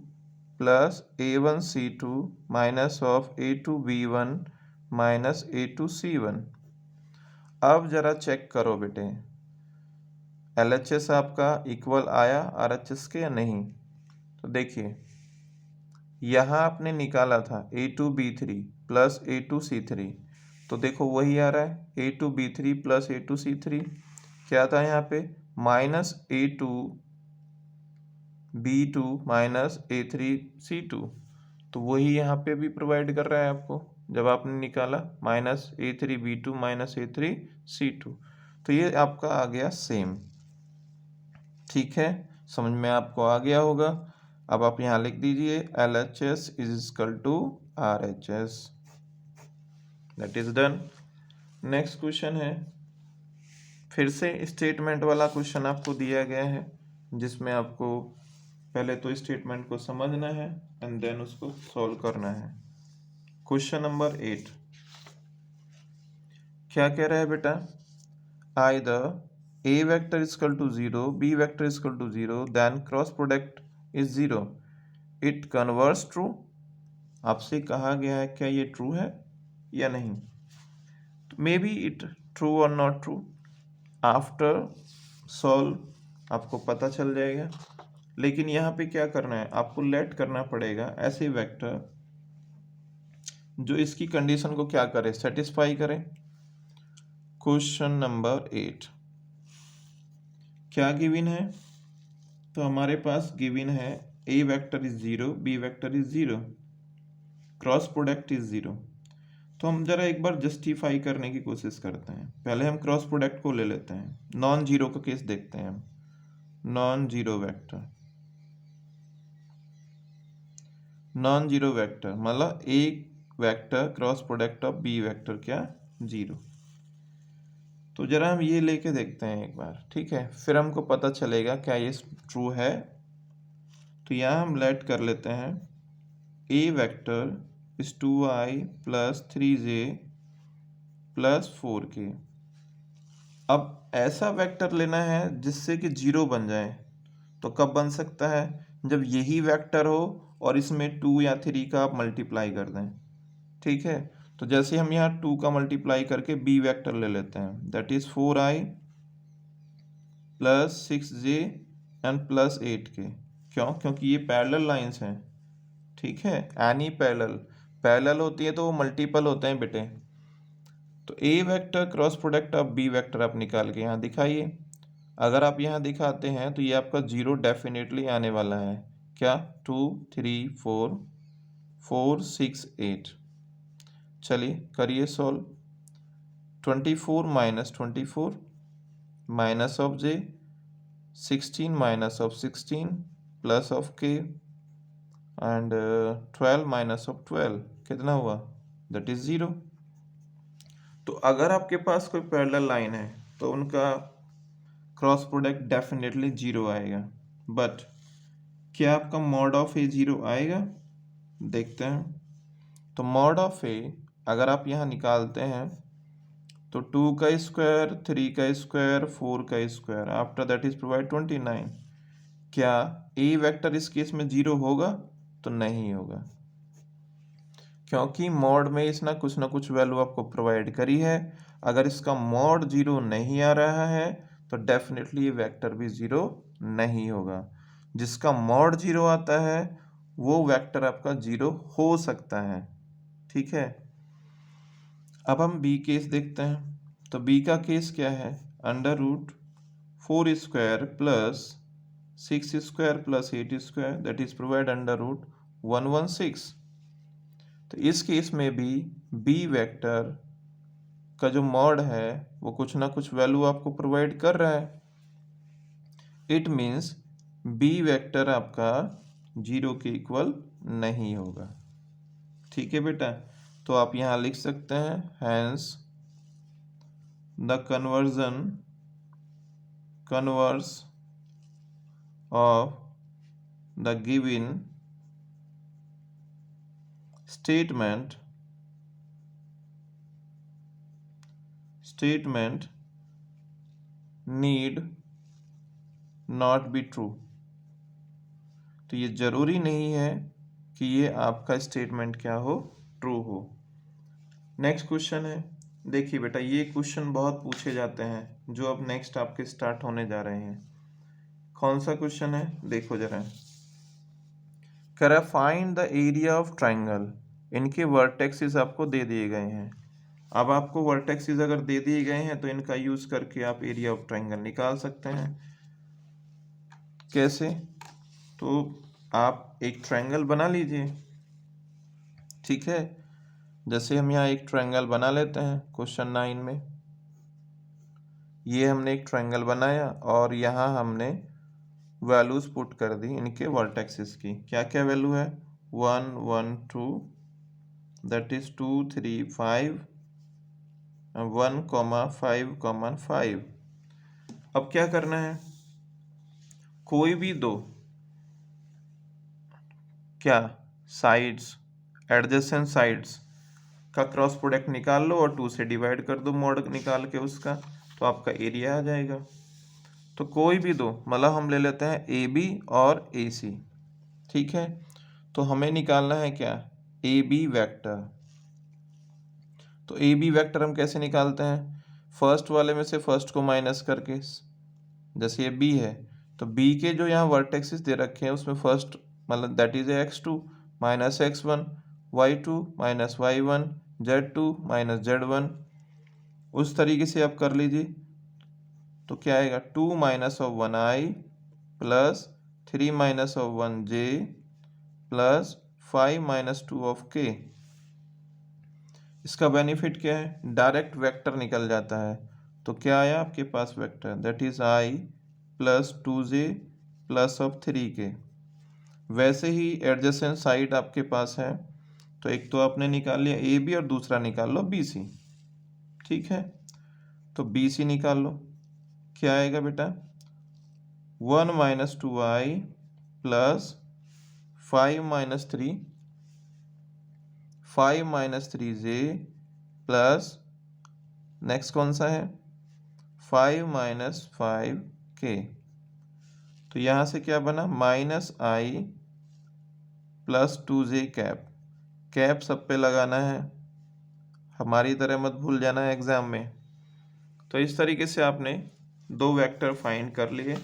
plus a1c2 minus of a2b1 minus a2c1। अब जरा चेक करो बेटे, LHS आपका इक्वल आया RHS के या नहीं? तो देखिए यहाँ आपने निकाला था a2b3 प्लस a2c3, तो देखो वही आ रहा है a2b3 प्लस a2c3। क्या था यहाँ पे? माइनस a2b2 माइनस a3c2, तो वही यहाँ पे भी प्रोवाइड कर रहा है आपको जब आपने निकाला माइनस a3b2 माइनस a3c2, तो ये आपका आ गया सेम। ठीक है, समझ में आपको आ गया होगा। अब आप यहाँ लिख दीजिए LHS is equal to RHS। That is done. Next question है, फिर से स्टेटमेंट वाला क्वेश्चन आपको दिया गया है, जिसमें आपको पहले तो स्टेटमेंट को समझना है एंड देन उसको सॉल्व करना है। क्वेश्चन नंबर 8 क्या कह रहा है बेटा? Either a vector is equal to 0, b vector is equal to 0, then cross product is 0, it converts true। आपसे कहा गया है क्या ये ट्रू है या नहीं? मे बी इट ट्रू और नॉट ट्रू, आफ्टर सॉल्व आपको पता चल जाएगा। लेकिन यहाँ पे क्या करना है? आपको लेट करना पड़ेगा ऐसे वेक्टर जो इसकी कंडीशन को क्या करे? सेटिस्फाई करे। क्वेश्चन नंबर 8 क्या गिवन है? तो हमारे पास गिवन है a vector is 0, b vector is 0, cross product is 0। तो हम जरा एक बार जस्टिफाई करने की कोशिश करते हैं। पहले हम क्रॉस प्रोडक्ट को ले लेते हैं, नॉन जीरो का केस देखते हैं हम। Non zero vector, non zero vector मतलब एक vector cross product of B vector क्या? 0। तो जरा हम ये लेके देखते हैं एक बार, ठीक है, फिर हमको पता चलेगा क्या ये ट्रू है। तो यहाँ हम लेट कर लेते हैं a vector is 2i plus 3j plus 4k। अब ऐसा वेक्टर लेना है जिससे कि 0 बन जाए। तो कब बन सकता है? जब यही वेक्टर हो और इसमें 2 या 3 का आप मल्टीप्लाई कर दें। ठीक है, तो जैसे हम यहाँ 2 का मल्टीप्लाई करके b वेक्टर ले लेते हैं, that is 4i plus 6j and plus 8k। क्यों? क्योंकि ये पैरेलल लाइंस हैं। ठीक है, एनी पैरेलल होती है तो वो मल्टीपल होते हैं बेटे। तो a vector cross product of b vector आप निकाल के यहाँ दिखाइए। अगर आप यहाँ दिखाते हैं तो ये आपका 0 डेफिनेटली आने वाला है। क्या? 2 3 4 4 6 8। चलिए करिए solve. 24 minus 24 minus of j, 16 minus of 16 plus of k and 12 minus of 12 कितना हुआ? That is 0। तो अगर आपके पास कोई पैरेलल लाइन है तो उनका क्रॉस प्रोडक्ट डेफिनेटली 0 आएगा। बट क्या आपका मॉड ऑफ ए 0 आएगा? देखते हैं। तो मॉड ऑफ ए अगर आप यहाँ निकालते हैं तो 2 का स्क्वायर, 3 का स्क्वायर, 4 का square, after that is provide 29। क्या ए वेक्टर इस केस में 0 होगा? तो नहीं होगा, क्योंकि मॉड में इसने कुछ ना कुछ वैल्यू आपको प्रोवाइड करी है। अगर इसका मॉड 0 नहीं आ रहा है तो डेफिनेटली ये वेक्टर भी 0 नहीं होगा। जिसका मॉड 0 आता है वो वेक्टर आपका 0 हो सकता है। ठीक है, अब हम बी केस देखते हैं। तो बी का केस क्या है? Under root 4 square plus 6 square plus 8 square that is provide under root 116। तो इस केस में भी बी वेक्टर का जो मॉड है वो कुछ ना कुछ वैल्यू आपको प्रोवाइड कर रहा है। इट मीन्स बी वेक्टर आपका 0 के इक्वल नहीं होगा। ठीक है बेटा, तो आप यहाँ लिख सकते हैं hence the converse of the given statement need not be true। तो ये जरूरी नहीं है कि ये आपका स्टेटमेंट क्या हो, ट्रू हो। नेक्स्ट क्वेश्चन है, देखिए बेटा ये क्वेश्चन बहुत पूछे जाते हैं जो अब नेक्स्ट आपके स्टार्ट होने जा रहे हैं। कौन सा क्वेश्चन है देखो जरा, कह रहा find the area of triangle. इनके वर्टेक्सेस आपको दे दिए गए हैं। अब आपको वर्टेक्सेस अगर दे दिए गए हैं तो इनका यूज करके आप एरिया ऑफ ट्राइंगल निकाल सकते हैं। कैसे? तो आप एक ट्राइंगल बना लीजिए, ठीक है। जैसे हम यहाँ एक ट्राइंगल बना लेते हैं क्वेश्चन 9 में। ये हमने एक ट्राइंगल बनाया और यहाँ हमने वैल्यूज पुट कर दी इनके वर्टेक्सेस की। क्या क्या वैल्यू है? 1 1 2, दैट इज 2 3 5, 1 5 5। अब क्या करना है, कोई भी दो क्या साइड्स, एडजेसेंट साइड्स का क्रॉस प्रोडक्ट निकाल लो और 2 से डिवाइड कर दो मॉड निकाल के उसका, तो आपका एरिया आ जाएगा। तो कोई भी दो, मतलब हम ले लेते हैं ए बी और ए सी, ठीक है। तो हमें निकालना है क्या, ए बी वैक्टर। तो ए बी वैक्टर हम कैसे निकालते हैं, फर्स्ट वाले में से फर्स्ट को माइनस करके। जैसे ये बी है तो बी के जो यहाँ वर्टेक्सेस दे रखे हैं उसमें फर्स्ट मतलब that is x2 minus x1, y2 minus y1, z2 minus z1, उस तरीके से आप कर लीजिए। तो क्या आएगा, 2 minus of 1i plus 3 minus of 1j plus 5 minus 2 of k। इसका बेनिफिट क्या है, डायरेक्ट वेक्टर निकल जाता है। तो क्या आया आपके पास vector, that is i plus 2j plus of 3k। वैसे ही एडजेसेंट साइड आपके पास है, तो एक तो आपने निकाल लिया ए बी और दूसरा निकाल लो बी सी, ठीक है। तो बी सी निकाल लो, क्या आएगा बेटा, 1 minus 2i plus 5 minus 3, 5 minus 3j plus next कौन सा है 5 माइनस 5k। तो यहाँ से क्या बना, माइनस आई प्लस 2j कैप। कैप सब पे लगाना है, हमारी तरह मत भूल जाना है एग्जाम में। तो इस तरीके से आपने दो वेक्टर फाइंड कर लिए।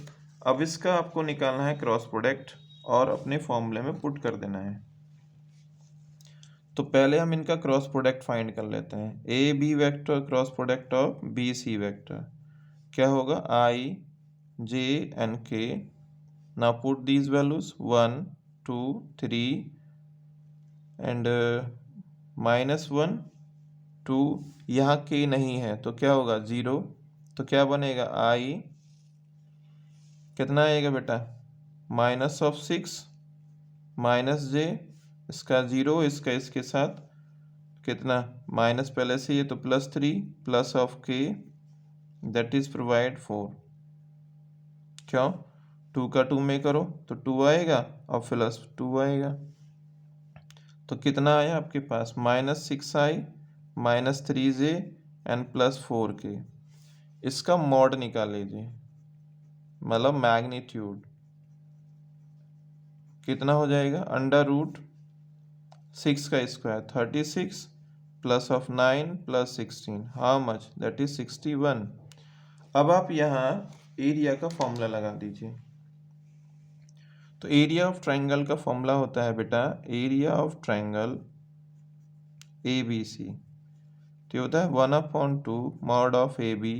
अब इसका आपको निकालना है क्रॉस प्रोडक्ट और अपने फॉर्मूले में पुट कर देना है। तो पहले हम इनका क्रॉस प्रोडक्ट फाइंड कर लेते हैं। A B vector cross product of B C vector क्या होगा, I J and K. Now put these values 1 2 3 and minus 1 2, यहाँ के नहीं है तो क्या होगा 0। तो क्या बनेगा, आई कितना आएगा बेटा, माइनस ऑफ 6 माइनस जे, इसका 0 इसका इसके साथ कितना माइनस पहले से ये तो प्लस 3 प्लस ऑफ के दैट इज प्रोवाइड 4। क्यों, 2 का 2 में करो तो 2 आएगा और प्लस 2 आएगा। तो कितना आया आपके पास, minus 6i minus 3j and plus 4k। इसका मॉड निकाल लीजिए, मतलब मैग्नीट्यूड कितना हो जाएगा, अंडर रूट 6 का square 36 plus of 9 plus 16, how much, that is 61। अब आप यहाँ एरिया का फॉर्मूला लगा दीजिए। तो एरिया ऑफ ट्राइंगल का फॉर्मूला होता है बेटा, area of triangle A B C, तो होता है 1/2 मॉड ऑफ ए बी,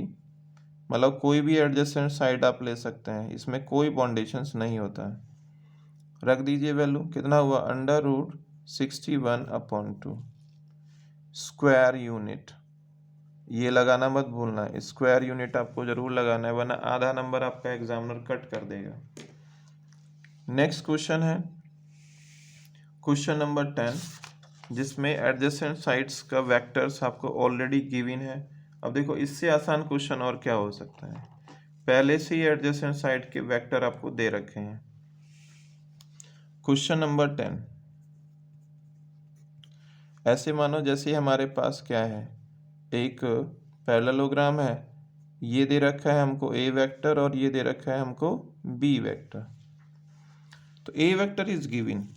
मतलब कोई भी एडजेसेंट साइड आप ले सकते हैं, इसमें कोई बाउंडेशंस नहीं होता है। रख दीजिए वैल्यू, कितना हुआ, अंडर रूट 61/2 स्क्वायर यूनिट। ये लगाना मत भूलना, स्क्वायर यूनिट आपको जरूर लगाना है वरना आधा नंबर आपका एग्जामिनर कट कर देगा। नेक्स्ट क्वेश्चन है क्वेश्चन नंबर 10। जिसमें एडजेसेंट साइड्स का वेक्टर्स आपको ऑलरेडी गिवन है। अब देखो इससे आसान क्वेश्चन और क्या हो सकता है, पहले से ही एडजेसेंट साइड के वेक्टर आपको दे रखे हैं। क्वेश्चन नंबर 10, ऐसे मानो जैसे हमारे पास क्या है, एक पैरेललोग्राम है, ये दे रखा है हमको ए वेक्टर और ये दे रखा है हमको बी वेक्टर। तो A vector is given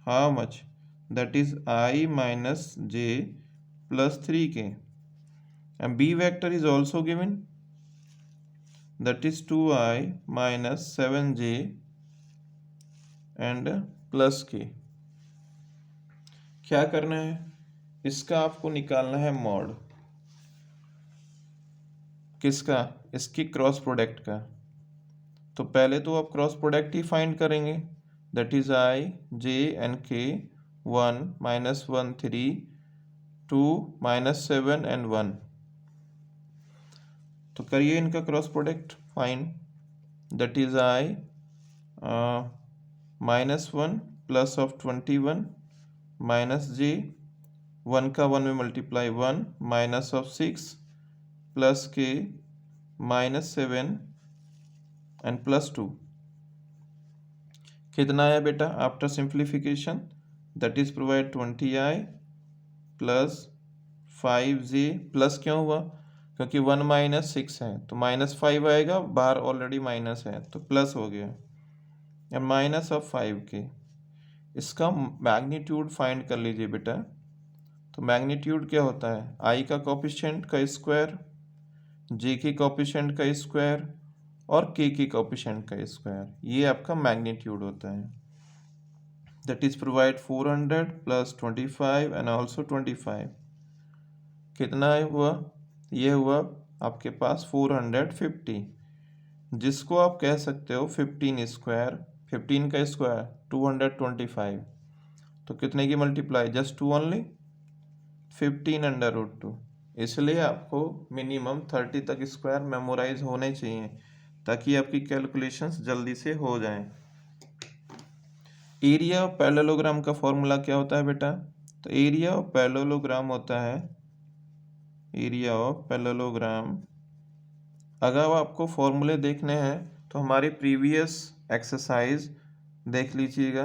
how much, that is I minus j plus 3k, and b vector is also given, that is 2I minus 7j and plus k। क्या करना है, इसका आपको निकालना है मॉड, किसका, इसकी क्रॉस प्रोडक्ट का। तो पहले तो आप क्रॉस प्रोडक्ट ही फाइंड करेंगे, that is I j and k, 1 minus 1 3, 2 minus 7 and 1। तो करिए इनका cross product find, that is I -1 plus of 21 minus J, 1 का 1 में मल्टीप्लाई 1 माइनस ऑफ 6 प्लस के -7 एंड प्लस 2। कितना आया बेटा after simplification, that is provide 20i plus 5j, plus क्यों हुआ, क्योंकि 1 माइनस 6 है तो -5 आएगा, बाहर ऑलरेडी माइनस है तो प्लस हो गया, या माइनस ऑफ 5k। इसका मैग्नीट्यूड फाइंड कर लीजिए बेटा। तो मैग्नीट्यूड क्या होता है, i का कोफिशिएंट का स्क्वायर, j के कोफिशिएंट का स्क्वायर और k के कोफिशिएंट का स्क्वायर, ये आपका मैग्नीट्यूड होता है। That is provide 400 plus 25 and also 25। कितना हुआ, ये हुआ आपके पास 450, जिसको आप कह सकते हो 15 स्क्वायर, 15 का स्क्वायर 225। तो कितने की मल्टीप्लाई, जस्ट 2 ओनली, 15√2। इसलिए आपको मिनिमम 30 तक स्क्वायर मेमोराइज होने चाहिए ताकि आपकी कैलकुलेशंस जल्दी से हो जाएं। एरिया ऑफ पैरेललोग्राम का फॉर्मूला क्या होता है बेटा, तो एरिया ऑफ पैरेललोग्राम होता है, एरिया ऑफ पैरेललोग्राम, अगर आपको फॉर्मूले देखने हैं तो हमारे प्रीवियस एक्सरसाइज देख लीजिएगा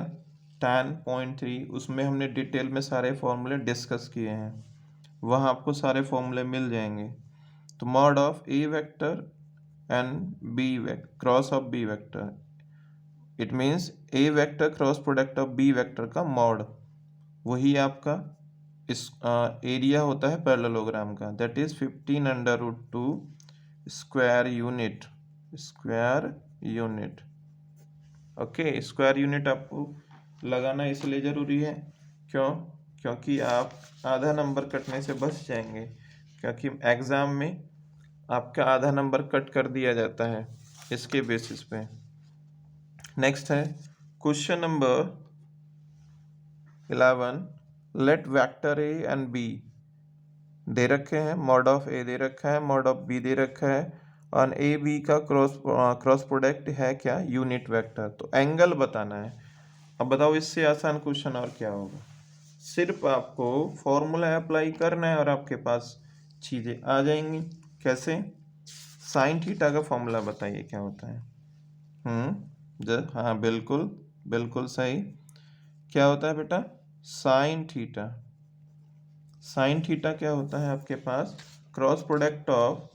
10.3, उसमें हमने डिटेल में सारे फॉर्मूले डिस्कस किए हैं, वहाँ आपको सारे फॉर्मूले मिल जाएंगे। तो mod of A vector and B vector, cross of B vector, it means A vector cross product of B vector का मॉड, वही आपका इस एरिया होता है पैरेललोग्राम का, that is 15√2 square unit, square unit. Okay, square unit आपको लगाना इसलिए ज़रूरी है, क्यों, क्योंकि आप आधा नंबर कटने से बच जाएंगे, क्योंकि एग्ज़ाम में आपका आधा नंबर कट कर दिया जाता है इसके बेसिस पे। नेक्स्ट है question number 11, let vector A and B दे रखे हैं, मॉड ऑफ ए दे रखा है, मॉड ऑफ बी दे रखा है, और ए बी का क्रॉस प्रोडक्ट है क्या, यूनिट वेक्टर। तो एंगल बताना है। अब बताओ इससे आसान क्वेश्चन और क्या होगा, सिर्फ आपको फॉर्मूला अप्लाई करना है और आपके पास चीज़ें आ जाएंगी। कैसे, साइन थीटा का फॉर्मूला बताइए क्या होता है। हाँ बिल्कुल बिल्कुल सही, क्या होता है बेटा, साइन थीटा। साइन थीटा क्या होता है आपके पास, cross product of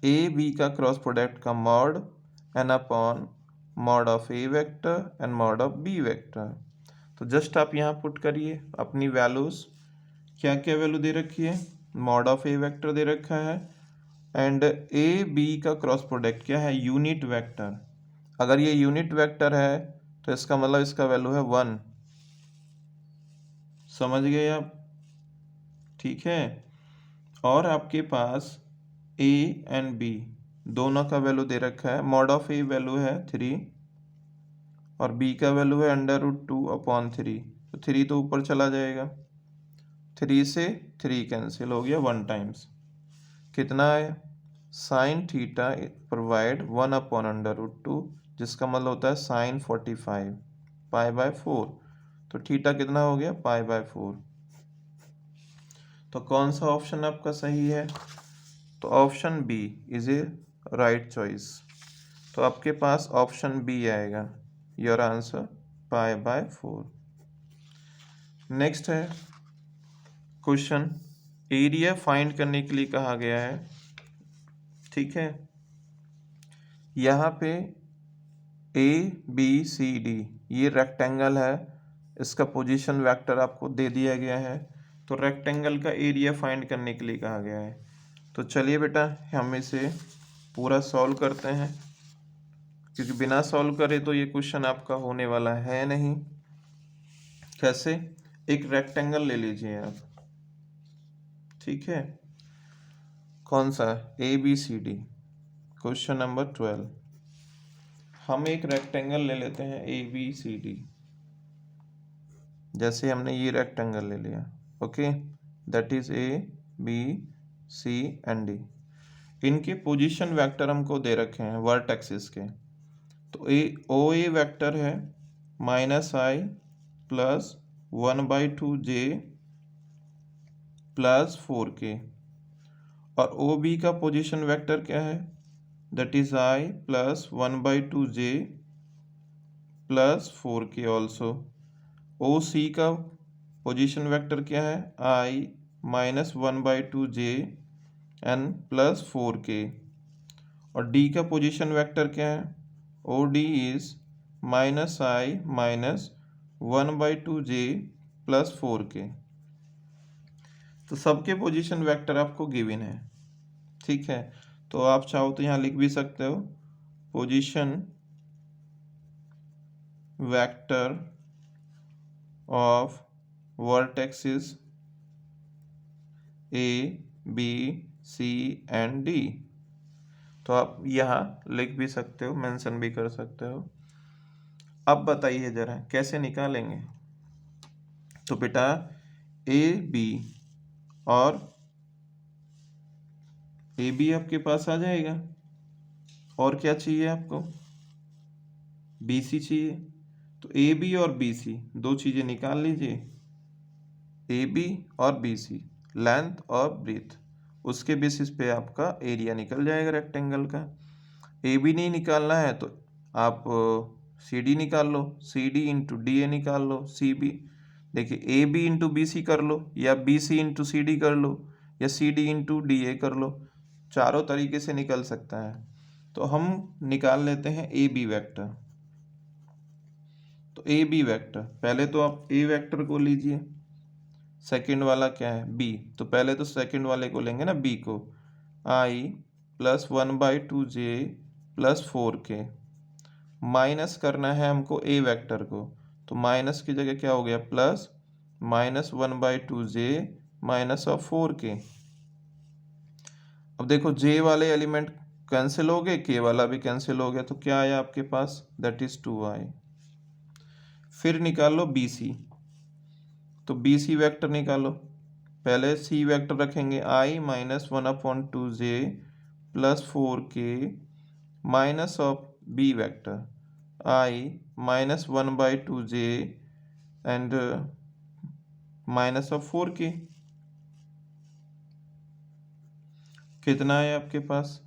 A B का क्रॉस प्रोडक्ट का mod N upon mod of A vector and mod of B vector. तो जस्ट आप यहाँ पुट करिए अपनी वैल्यूज, क्या क्या वैल्यू दे रखी है, मॉड ऑफ ए वेक्टर दे रखा है, एंड ए बी का क्रॉस प्रोडक्ट क्या है, यूनिट वेक्टर। अगर ये यूनिट वेक्टर है तो इसका मतलब इसका वैल्यू है 1, समझ गए आप, ठीक है। और आपके पास ए एंड बी दोनों का वैल्यू दे रखा है, मॉड ऑफ ए वैल्यू है 3 और बी का वैल्यू है √2/3। तो 3 तो ऊपर चला जाएगा, 3 से 3 कैंसिल हो गया 1 टाइम्स, कितना है, साइन थीटा प्रोवाइड 1/√2, जिसका मतलब होता है साइन 45 π/4। तो तो थीटा कितना हो गया, π/4। तो कौन सा ऑप्शन आपका सही है, तो option B is a right choice. तो आपके पास ऑप्शन बी आएगा, योर आंसर π/4। नेक्स्ट है क्वेश्चन, एरिया फाइंड करने के लिए कहा गया है। ठीक है, यहाँ पे ABCD ये रेक्टेंगल है, इसका पोजीशन वेक्टर आपको दे दिया गया है, तो रेक्टेंगल का एरिया फाइंड करने के लिए कहा गया है। तो चलिए बेटा हम इसे पूरा सॉल्व करते हैं, क्योंकि बिना सॉल्व करे तो ये क्वेश्चन आपका होने वाला है नहीं। कैसे, एक रेक्टेंगल ले लीजिए आप, ठीक है, कौन सा, ABCD, क्वेश्चन नंबर 12। हम एक रेक्टेंगल ले लेते हैं ABCD, जैसे हमने ये रेक्टेंगल ले लिया, ओके, दैट इज ABCD। इनके पोजीशन वेक्टर हमको दे रखे हैं वर्टेक्सिस के। तो OA वेक्टर है -i + 1/2j + 4k, और OB का पोजीशन वेक्टर क्या है, that is i + 1/2j + 4k also. OC का पोजीशन वेक्टर क्या है, i - 1/2j n + 4k, और D का पोजीशन वेक्टर क्या है, OD is -i - 1/2j + 4k। तो सबके पोजीशन वेक्टर आपको गिवन है, ठीक है। तो आप चाहो तो यहाँ लिख भी सकते हो, position vector of vertexes A, B, C and D। तो आप यहाँ लिख भी सकते हो, मेंशन भी कर सकते हो। अब बताइए जरा कैसे निकालेंगे। तो बेटा AB और AB आपके पास आ जाएगा, और क्या चाहिए आपको, BC चाहिए। तो AB और BC दो चीजें निकाल लीजिए, AB और BC लेंथ और ब्रीथ, उसके बेसिस पे आपका एरिया निकल जाएगा रेक्टेंगल का। AB नहीं निकालना है तो आप CD निकाल लो, CD इंटू DA निकाल लो, CB, देखिए AB इंटू BC कर लो, या BC इंटू CD कर लो, या CD इंटू DA कर लो, चारों तरीके से निकल सकता है। तो हम निकाल लेते हैं AB वेक्टर। तो AB वेक्टर, पहले तो आप A वेक्टर को लीजिए, सेकंड वाला क्या है B, तो पहले तो सेकंड वाले को लेंगे ना B को, i + 1/2j + 4k, माइनस करना है हमको A वेक्टर को, तो माइनस की जगह क्या हो गया प्लस, -1/2j -4k। अब देखो J वाले एलिमेंट कैंसिल हो गए, K वाला भी कैंसिल हो गया, तो क्या आया आपके पास, दैट इज 2i। फिर निकालो BC, तो BC वेक्टर निकालो, पहले C वेक्टर रखेंगे i - 1/2j + 4k minus of B vector i - 1/2j and minus of 4k। कितना है आपके पास,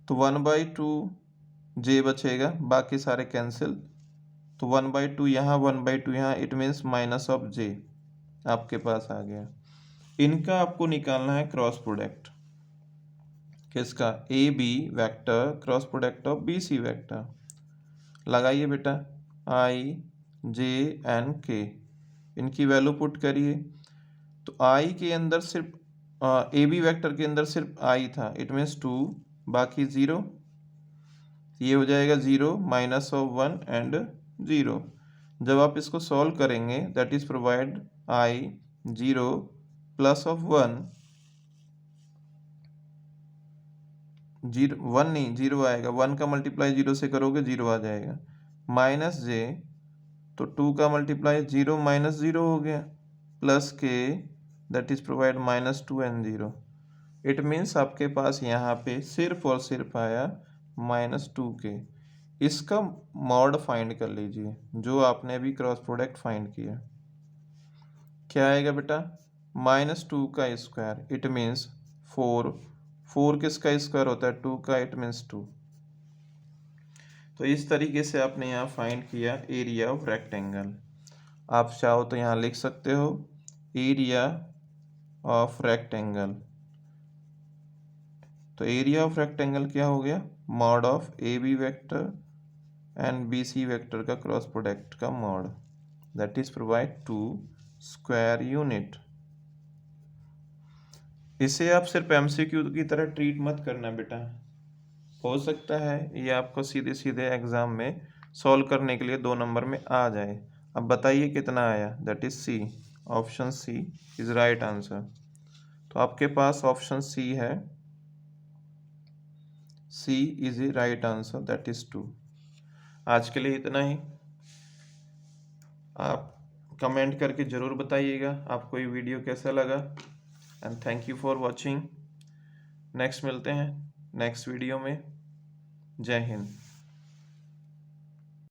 तो 1/2j बचेगा, बाकी सारे कैंसिल, तो 1/2 यहाँ 1/2 यहाँ, it means minus of j आपके पास आ गया। इनका आपको निकालना है क्रॉस प्रोडक्ट, किसका, AB vector cross product of BC vector. लगाइए बेटा, i j n k, इनकी वैल्यू पुट करिए। तो i के अंदर सिर्फ AB वेक्टर के अंदर सिर्फ i था, इट मीन्स 2, बाकी 0, ये हो जाएगा 0 -1 एंड 0। जब आप इसको सॉल्व करेंगे, दैट इज प्रोवाइड i 0 +1, 1 नहीं 0 आएगा, 1 का मल्टीप्लाई 0 से करोगे 0 आ जाएगा, -j, तो 2 का मल्टीप्लाई 0 - 0 हो गया, +k, that is provide -2 and 0। It means आपके पास यहाँ पे सिर्फ और सिर्फ आया -2k। इसका मॉड फाइंड कर लीजिए, जो आपने अभी क्रॉस प्रोडक्ट फाइंड किया। क्या आएगा बेटा, -2 का स्क्वायर, इट मीन्स 4। 4 किसका स्क्वायर होता है, 2 का, इट मीन्स 2। तो इस तरीके से आपने यहाँ फाइंड किया एरिया ऑफ रेक्टेंगल। आप चाहो तो यहाँ लिख सकते हो एरिया ऑफ रेक्टेंगल। तो एरिया ऑफ रेक्टेंगल क्या हो गया, mod of A B vector and B C vector का क्रॉस प्रोडक्ट का mod, that is provide 2 square unit. इसे आप सिर्फ एमसीक्यू की तरह ट्रीट मत करना बेटा, हो सकता है ये आपको सीधे सीधे एग्जाम में सॉल्व करने के लिए 2 नंबर में आ जाए। अब बताइए कितना आया, that is C, option C is right answer. तो आपके पास ऑप्शन सी है, C is a right answer, that is 2। आज के लिए इतना ही। आप कमेंट करके ज़रूर बताइएगा आपको ये वीडियो कैसा लगा, and thank you for watching. Next मिलते हैं नेक्स्ट वीडियो में। जय हिंद।